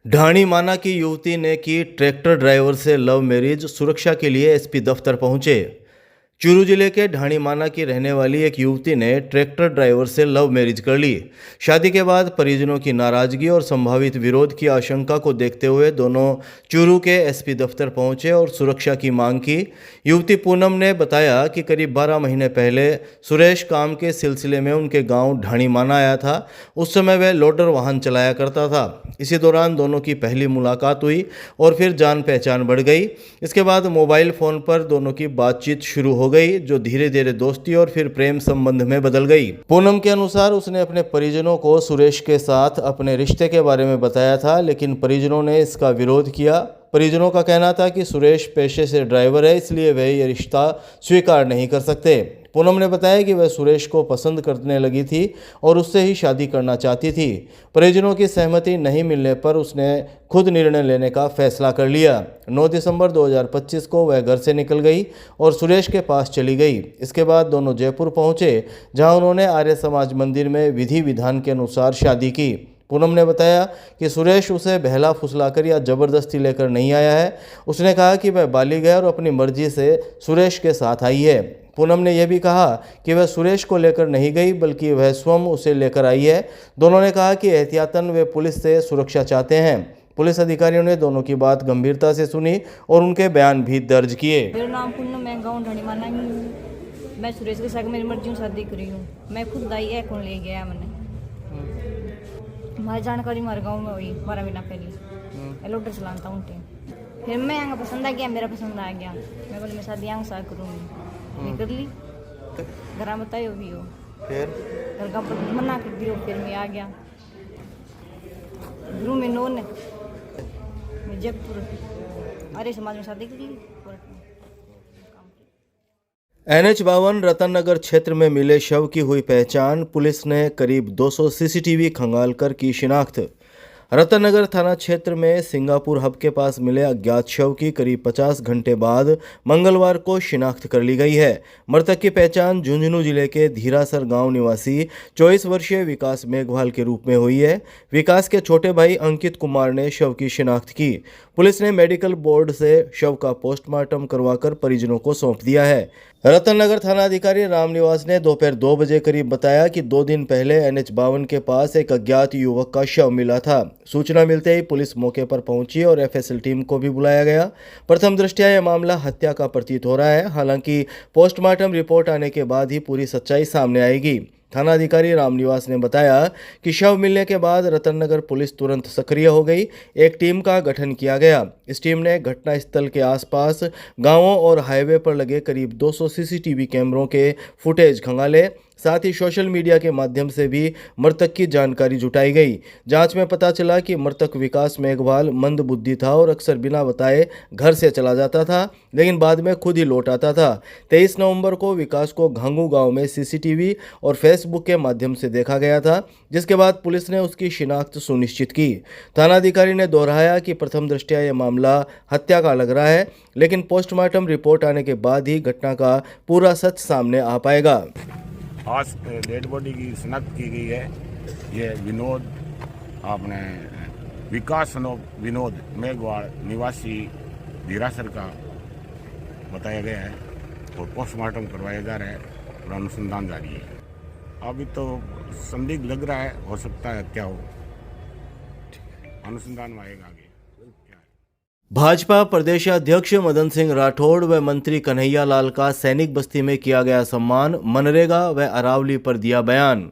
ढाणी माना की युवती ने की ट्रैक्टर ड्राइवर से लव मैरिज, सुरक्षा के लिए एसपी दफ्तर पहुंचे। चूरू जिले के ढाणी माना की रहने वाली एक युवती ने ट्रैक्टर ड्राइवर से लव मैरिज कर ली। शादी के बाद परिजनों की नाराजगी और संभावित विरोध की आशंका को देखते हुए दोनों चूरू के एसपी दफ्तर पहुंचे और सुरक्षा की मांग की। युवती पूनम ने बताया कि करीब 12 महीने पहले सुरेश काम के सिलसिले में उनके गांव ढाणी माना आया था। उस समय वह लोडर वाहन चलाया करता था। इसी दौरान दोनों की पहली मुलाकात हुई और फिर जान पहचान बढ़ गई। इसके बाद मोबाइल फ़ोन पर दोनों की बातचीत शुरू हो गई, जो धीरे धीरे दोस्ती और फिर प्रेम संबंध में बदल गई। पूनम के अनुसार उसने अपने परिजनों को सुरेश के साथ अपने रिश्ते के बारे में बताया था, लेकिन परिजनों ने इसका विरोध किया। परिजनों का कहना था कि सुरेश पेशे से ड्राइवर है, इसलिए वह ये रिश्ता स्वीकार नहीं कर सकते। पूनम ने बताया कि वह सुरेश को पसंद करने लगी थी और उससे ही शादी करना चाहती थी। परिजनों की सहमति नहीं मिलने पर उसने खुद निर्णय लेने का फैसला कर लिया। 9 दिसंबर 2025 को वह घर से निकल गई और सुरेश के पास चली गई। इसके बाद दोनों जयपुर पहुंचे, जहां उन्होंने आर्य समाज मंदिर में विधि विधान के अनुसार शादी की। पूनम ने बताया कि सुरेश उसे बहला फुसलाकर या जबरदस्ती लेकर नहीं आया है। उसने कहा कि वह बालिग है और अपनी मर्जी से सुरेश के साथ आई है। पूनम ने यह भी कहा कि वह सुरेश को लेकर नहीं गई, बल्कि वह स्वयं उसे लेकर आई है। दोनों ने कहा कि एहतियातन वे पुलिस से सुरक्षा चाहते हैं। पुलिस अधिकारियों ने दोनों की बात गंभीरता से सुनी और उनके बयान भी दर्ज किए। मेरा नाम पूनम, मैं गाँव ढाणी माना ही हूँ। मैं सुरेश के साथ मेरी मर्जी में शादी करी हूँ। मैं खुद दाई है, कौन ले गया मैंने। हमारी जानकारी हमारे गाँव में हुई 12 महीना पहले। लोडर चलाता हूँ। फिर मैं यहाँ पसंद आ गया, मेरा पसंद आ गया। मैं बोली मैं शादी यहाँ साथ करूँगी। मैं कर ली। घर में बताइयो भी हो, फिर घर का मना कर दियो। फिर मैं आ गया गुरु में नोन जयपुर आर्य समाज में शादी कर ली। NH-52 रतन नगर क्षेत्र में मिले शव की हुई पहचान। पुलिस ने करीब 200 सीसीटीवी खंगालकर की शिनाख्त। रतन नगर थाना क्षेत्र में सिंगापुर हब के पास मिले अज्ञात शव की करीब 50 घंटे बाद मंगलवार को शिनाख्त कर ली गई है। मृतक की पहचान झुंझुनू जिले के धीरासर गांव निवासी 24 वर्षीय विकास मेघवाल के रूप में हुई है। विकास के छोटे भाई अंकित कुमार ने शव की शिनाख्त की। पुलिस ने मेडिकल बोर्ड से शव का पोस्टमार्टम करवाकर परिजनों को सौंप दिया है। रतन नगर थाना अधिकारी रामनिवास ने दोपहर 2 बजे करीब बताया कि 2 दिन पहले NH-52 के पास एक अज्ञात युवक का शव मिला था। सूचना मिलते ही पुलिस मौके पर पहुंची और FSL टीम को भी बुलाया गया। प्रथम दृष्टया यह मामला हत्या का प्रतीत हो रहा है। हालांकि पोस्टमार्टम रिपोर्ट आने के बाद ही पूरी सच्चाई सामने आएगी। थाना अधिकारी रामनिवास ने बताया कि शव मिलने के बाद रतन नगर पुलिस तुरंत सक्रिय हो गई। एक टीम का गठन किया गया। इस टीम ने घटनास्थल के आसपास गांवों और हाईवे पर लगे करीब 200 सीसीटीवी कैमरों के फुटेज खंगाले। साथ ही सोशल मीडिया के माध्यम से भी मृतक की जानकारी जुटाई गई। जांच में पता चला कि मृतक विकास मेघवाल मंदबुद्धि था और अक्सर बिना बताए घर से चला जाता था, लेकिन बाद में खुद ही लौट आता था। 23 नवंबर को विकास को घांगू गांव में सीसीटीवी और फेसबुक के माध्यम से देखा गया था, जिसके बाद पुलिस ने उसकी शिनाख्त सुनिश्चित की। थानाधिकारी ने दोहराया कि प्रथम दृष्टया यह मामला हत्या का लग रहा है, लेकिन पोस्टमार्टम रिपोर्ट आने के बाद ही घटना का पूरा सच सामने आ पाएगा। आज डेड बॉडी की शिनाख्त की गई है। ये विनोद आपने विकास विनोद मेघवाल निवासी धीरासर का बताया गया है और पोस्टमार्टम करवाया जा रहा है और अनुसंधान जारी है। अभी तो संदिग्ध लग रहा है, हो सकता है हत्या हो। अनुसंधान में आएगा आगे। भाजपा प्रदेशाध्यक्ष मदन सिंह राठौड़ व मंत्री कन्हैया लाल का सैनिक बस्ती में किया गया सम्मान। मनरेगा व अरावली पर दिया बयान।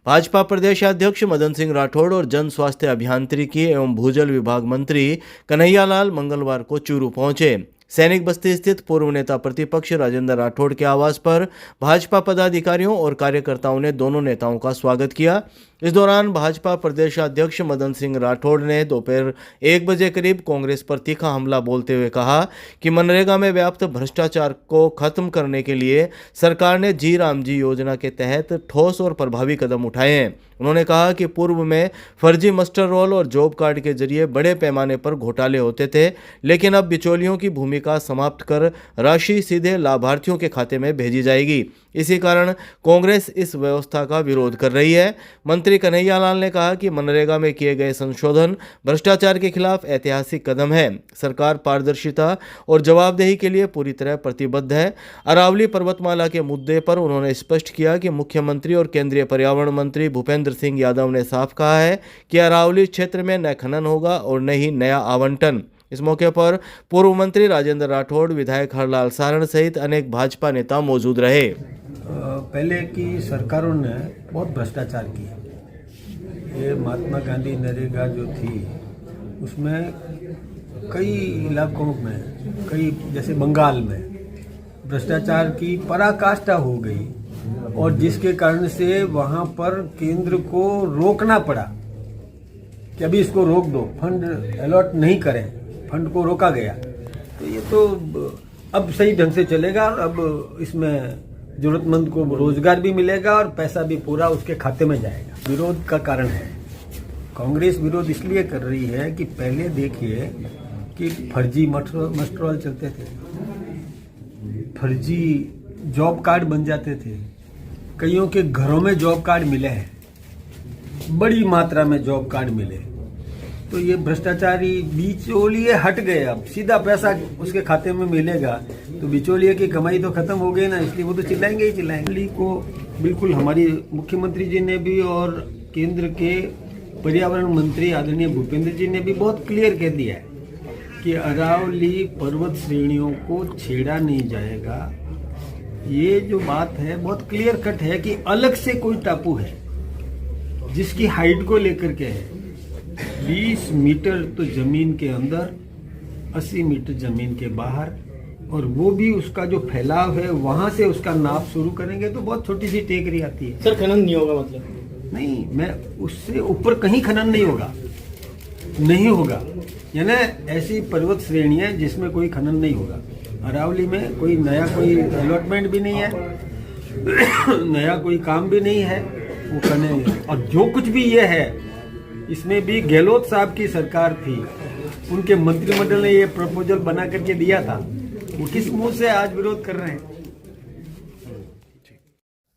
भाजपा प्रदेशाध्यक्ष मदन सिंह राठौड़ और जन स्वास्थ्य अभियांत्रिकी एवं भूजल विभाग मंत्री कन्हैया लाल मंगलवार को चूरू पहुंचे। सैनिक बस्ती स्थित पूर्व नेता प्रतिपक्ष राजेंद्र राठौड़ के आवास पर भाजपा पदाधिकारियों और कार्यकर्ताओं ने दोनों नेताओं का स्वागत किया। इस दौरान भाजपा प्रदेशाध्यक्ष मदन सिंह राठौड़ ने दोपहर 1 बजे करीब कांग्रेस पर तीखा हमला बोलते हुए कहा कि मनरेगा में व्याप्त भ्रष्टाचार को खत्म करने के लिए सरकार ने जी राम जी योजना के तहत ठोस और प्रभावी कदम उठाए हैं। उन्होंने कहा कि पूर्व में फर्जी मस्टर रोल और जॉब कार्ड के जरिए बड़े पैमाने पर घोटाले होते थे, लेकिन अब बिचौलियों की भूमिका समाप्त कर राशि सीधे लाभार्थियों के खाते में भेजी जाएगी। इसी कारण कांग्रेस इस व्यवस्था का विरोध कर रही है। मंत्री कन्हैया लाल ने कहा कि मनरेगा में किए गए संशोधन भ्रष्टाचार के खिलाफ ऐतिहासिक कदम है। सरकार पारदर्शिता और जवाबदेही के लिए पूरी तरह प्रतिबद्ध है। अरावली पर्वतमाला के मुद्दे पर उन्होंने स्पष्ट किया कि मुख्यमंत्री और केंद्रीय पर्यावरण मंत्री भूपेंद्र सिंह यादव ने साफ कहा है कि अरावली क्षेत्र में न खनन होगा और न ही नया आवंटन। इस मौके पर पूर्व मंत्री राजेंद्र राठौड़, विधायक हरलाल सारण सहित अनेक भाजपा नेता मौजूद रहे। पहले की सरकारों ने बहुत भ्रष्टाचार किया। ये महात्मा गांधी नरेगा जो थी उसमें कई इलाकों में, कई जैसे बंगाल में भ्रष्टाचार की पराकाष्ठा हो गई और जिसके कारण से वहाँ पर केंद्र को रोकना पड़ा कि अभी इसको रोक दो, फंड अलॉट नहीं करें, फंड को रोका गया। तो ये तो अब सही ढंग से चलेगा और अब इसमें जरूरतमंद को रोजगार भी मिलेगा और पैसा भी पूरा उसके खाते में जाएगा। विरोध का कारण है, कांग्रेस विरोध इसलिए कर रही है कि पहले देखिए कि फर्जी मस्टरॉल चलते थे, फर्जी जॉब कार्ड बन जाते थे, कईयों के घरों में जॉब कार्ड मिले हैं, बड़ी मात्रा में जॉब कार्ड मिले। तो ये भ्रष्टाचारी बिचौलिए हट गए, अब सीधा पैसा उसके खाते में मिलेगा तो बिचौलिए की कमाई तो खत्म हो गई ना, इसलिए वो तो चिल्लाएंगे ही चिल्लाएंगे। दिल्ली को बिल्कुल हमारी मुख्यमंत्री जी ने भी और केंद्र के पर्यावरण मंत्री आदरणीय भूपेंद्र जी ने भी बहुत क्लियर कह दिया है कि अरावली पर्वत श्रेणियों को छेड़ा नहीं जाएगा। ये जो बात है बहुत क्लियर कट है कि अलग से कोई टापू है जिसकी हाइट को लेकर के है 20 मीटर तो जमीन के अंदर, 80 मीटर जमीन के बाहर, और वो भी उसका जो फैलाव है वहां से उसका नाप शुरू करेंगे तो बहुत छोटी सी टेकरी आती है। सर खनन नहीं होगा मतलब? नहीं, मैं उससे ऊपर कहीं खनन नहीं होगा, नहीं होगा। यानी ऐसी पर्वत श्रेणियां जिसमें कोई खनन नहीं होगा। अरावली में कोई नया कोई अलॉटमेंट भी नहीं है, नया कोई काम भी नहीं है, वो करने। और जो कुछ भी ये है इसमें भी गहलोत साहब की सरकार थी, उनके मंत्रिमंडल ने ये प्रपोजल बना करके दिया था, वो किस मुंह से आज विरोध कर रहे हैं?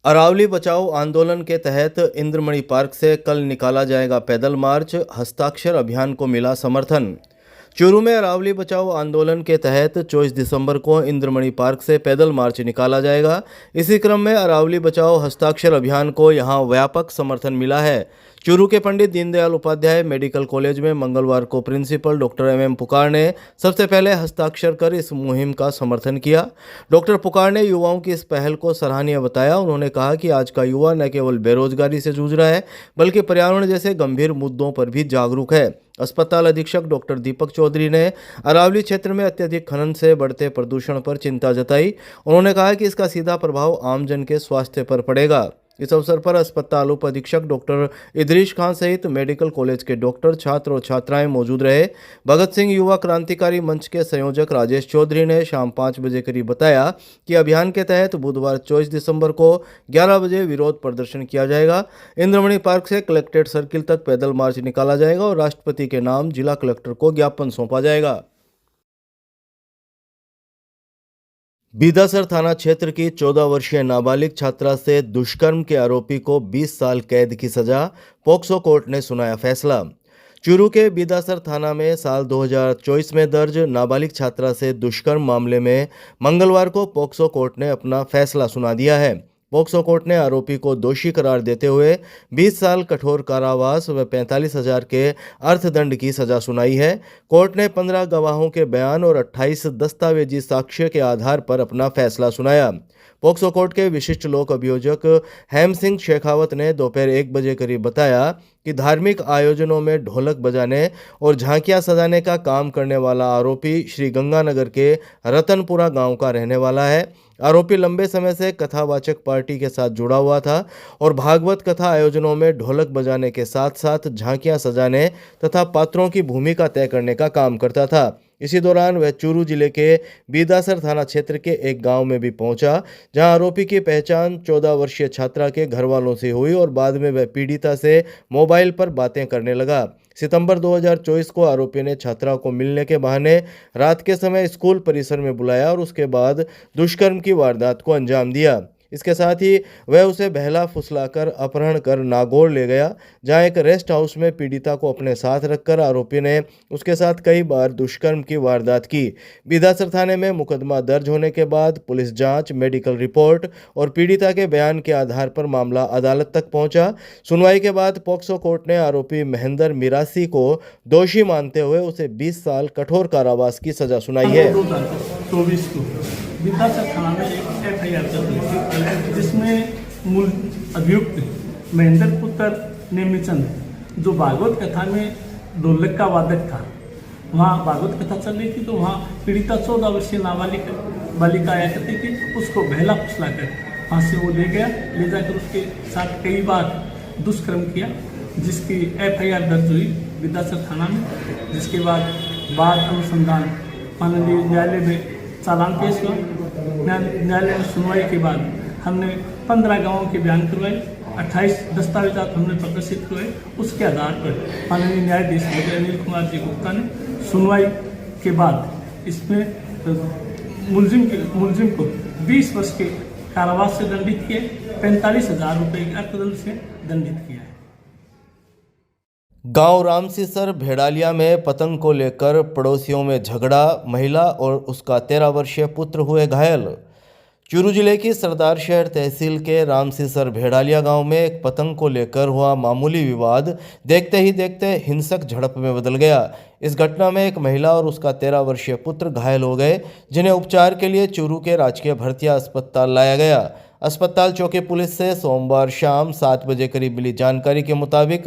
अरावली बचाओ आंदोलन के तहत इंद्रमणि पार्क से कल निकाला जाएगा पैदल मार्च, हस्ताक्षर अभियान को मिला समर्थन। चूरू में अरावली बचाओ आंदोलन के तहत 24 दिसंबर को इंद्रमणि पार्क से पैदल मार्च निकाला जाएगा। इसी क्रम में अरावली बचाओ हस्ताक्षर अभियान को यहां व्यापक समर्थन मिला है। चूरू के पंडित दीनदयाल उपाध्याय मेडिकल कॉलेज में मंगलवार को प्रिंसिपल डॉक्टर एम पुकार ने सबसे पहले हस्ताक्षर कर इस मुहिम का समर्थन किया। डॉक्टर पुकार ने युवाओं की इस पहल को सराहनीय बताया। उन्होंने कहा कि आज का युवा न केवल बेरोजगारी से जूझ रहा है बल्कि पर्यावरण जैसे गंभीर मुद्दों पर भी जागरूक है। अस्पताल अधीक्षक डॉक्टर दीपक चौधरी ने अरावली क्षेत्र में अत्यधिक खनन से बढ़ते प्रदूषण पर चिंता जताई। उन्होंने कहा कि इसका सीधा प्रभाव आमजन के स्वास्थ्य पर पड़ेगा। इस अवसर पर अस्पताल उप अधीक्षक डॉक्टर इदरीश खान सहित मेडिकल कॉलेज के डॉक्टर, छात्र और छात्राएं मौजूद रहे। भगत सिंह युवा क्रांतिकारी मंच के संयोजक राजेश चौधरी ने शाम 5 बजे करीब बताया कि अभियान के तहत बुधवार 24 दिसंबर को 11 बजे विरोध प्रदर्शन किया जाएगा। इंद्रमणि पार्क से कलेक्ट्रेट सर्किल तक पैदल मार्च निकाला जाएगा और राष्ट्रपति के नाम जिला कलेक्टर को ज्ञापन सौंपा जाएगा। बीदासर थाना क्षेत्र की 14 वर्षीय नाबालिग छात्रा से दुष्कर्म के आरोपी को 20 साल कैद की सजा, पोक्सो कोर्ट ने सुनाया फैसला। चूरू के बीदासर थाना में साल 2024 में दर्ज नाबालिग छात्रा से दुष्कर्म मामले में मंगलवार को पोक्सो कोर्ट ने अपना फैसला सुना दिया है। पोक्सो कोर्ट ने आरोपी को दोषी करार देते हुए 20 साल कठोर कारावास व 45,000 के अर्थदंड की सजा सुनाई है। कोर्ट ने 15 गवाहों के बयान और 28 दस्तावेजी साक्ष्य के आधार पर अपना फैसला सुनाया। पोक्सो कोर्ट के विशिष्ट लोक अभियोजक हेम सिंह शेखावत ने दोपहर 1 बजे करीब बताया कि धार्मिक आयोजनों में ढोलक बजाने और झांकियां सजाने का काम करने वाला आरोपी श्री गंगानगर के रतनपुरा गांव का रहने वाला है। आरोपी लंबे समय से कथावाचक पार्टी के साथ जुड़ा हुआ था और भागवत कथा आयोजनों में ढोलक बजाने के साथ साथ झांकियां सजाने तथा पात्रों की भूमिका तय करने का काम करता था। इसी दौरान वह चूरू जिले के बीदासर थाना क्षेत्र के एक गांव में भी पहुंचा, जहां आरोपी की पहचान 14 वर्षीय छात्रा के घर वालों से हुई और बाद में वह पीड़िता से मोबाइल पर बातें करने लगा। सितंबर 2024 को आरोपी ने छात्रा को मिलने के बहाने रात के समय स्कूल परिसर में बुलाया और उसके बाद दुष्कर्म की वारदात को अंजाम दिया। इसके साथ ही वह उसे बहला फुसलाकर अपहरण कर नागौर ले गया, जहां एक रेस्ट हाउस में पीड़िता को अपने साथ रखकर आरोपी ने उसके साथ कई बार दुष्कर्म की वारदात की। बीदासर थाने में मुकदमा दर्ज होने के बाद पुलिस जांच, मेडिकल रिपोर्ट और पीड़िता के बयान के आधार पर मामला अदालत तक पहुंचा। सुनवाई के बाद पॉक्सो कोर्ट ने आरोपी महेंद्र मिरासी को दोषी मानते हुए उसे 20 साल कठोर कारावास की सजा सुनाई है। 2024 को बीदासर थाना में एक एफआईआर दर्ज हुई थी, जिसमें मूल अभियुक्त महेंद्र पुत्र नेमीचंद, जो भागवत कथा में ढोलक का वादक था, वहाँ भागवत कथा चल रही थी तो वहाँ पीड़िता 14 वर्षीय नाबालिग बालिका आया करती थी, उसको बहला फुसलाकर वहाँ से वो ले गया, ले जाकर उसके साथ कई बार दुष्कर्म किया, जिसकी एफआईआर दर्ज हुई बीदासर थाना में। जिसके बाद अनुसंधान माननीय न्यायालय में चालान पेश हुआ। न्यायालय में सुनवाई के बाद हमने 15 गांवों के बयान करवाए, 28 दस्तावेजात हमने प्रदर्शित करवाए। उसके आधार पर माननीय न्यायाधीश अनिल कुमार जी गुप्ता ने सुनवाई के बाद इसमें मुलजिम को 20 वर्ष के कारावास से दंडित किए, 45,000 रुपये के अर्थदंड से दंडित किया है। गांव रामसीसर भेड़ालिया में पतंग को लेकर पड़ोसियों में झगड़ा, महिला और उसका 13 वर्षीय पुत्र हुए घायल। चूरू जिले की सरदार शहर तहसील के रामसीसर भेड़ालिया गांव में एक पतंग को लेकर हुआ मामूली विवाद देखते ही देखते हिंसक झड़प में बदल गया। इस घटना में एक महिला और उसका 13 वर्षीय पुत्र घायल हो गए, जिन्हें उपचार के लिए चूरू के राजकीय भरतिया अस्पताल लाया गया। अस्पताल चौकी पुलिस से सोमवार शाम 7 बजे करीब मिली जानकारी के मुताबिक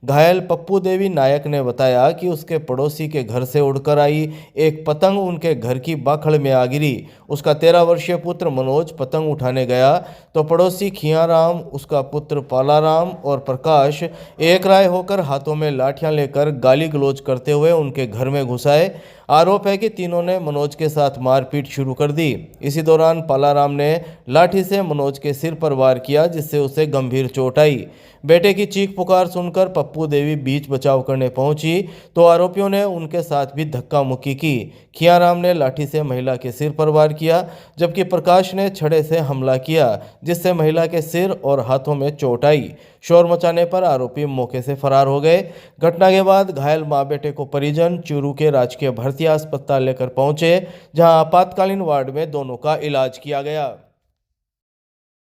घायल पप्पू देवी नायक ने बताया कि उसके पड़ोसी के घर से उड़कर आई एक पतंग उनके घर की बाखड़ में आ गिरी। उसका 13 वर्षीय पुत्र मनोज पतंग उठाने गया तो पड़ोसी खियाराम, उसका पुत्र पालाराम और प्रकाश एक राय होकर हाथों में लाठियां लेकर गाली गलौज करते हुए उनके घर में घुस आए। आरोप है कि तीनों ने मनोज के साथ मारपीट शुरू कर दी। इसी दौरान पालाराम ने लाठी से मनोज के सिर पर वार किया, जिससे उसे गंभीर चोट आई। बेटे की चीख पुकार सुनकर पप्पू देवी बीच बचाव करने पहुंची तो आरोपियों ने उनके साथ भी धक्का मुक्की की। खियाराम ने लाठी से महिला के सिर पर वार किया, जबकि प्रकाश ने छड़े से हमला किया, जिससे महिला के सिर और हाथों में चोट आई। शोर मचाने पर आरोपी मौके से फरार हो गए। घटना के बाद घायल मां बेटे को परिजन चूरू के राजकीय भरतिया अस्पताल लेकर पहुंचे, जहां आपातकालीन वार्ड में दोनों का इलाज किया गया।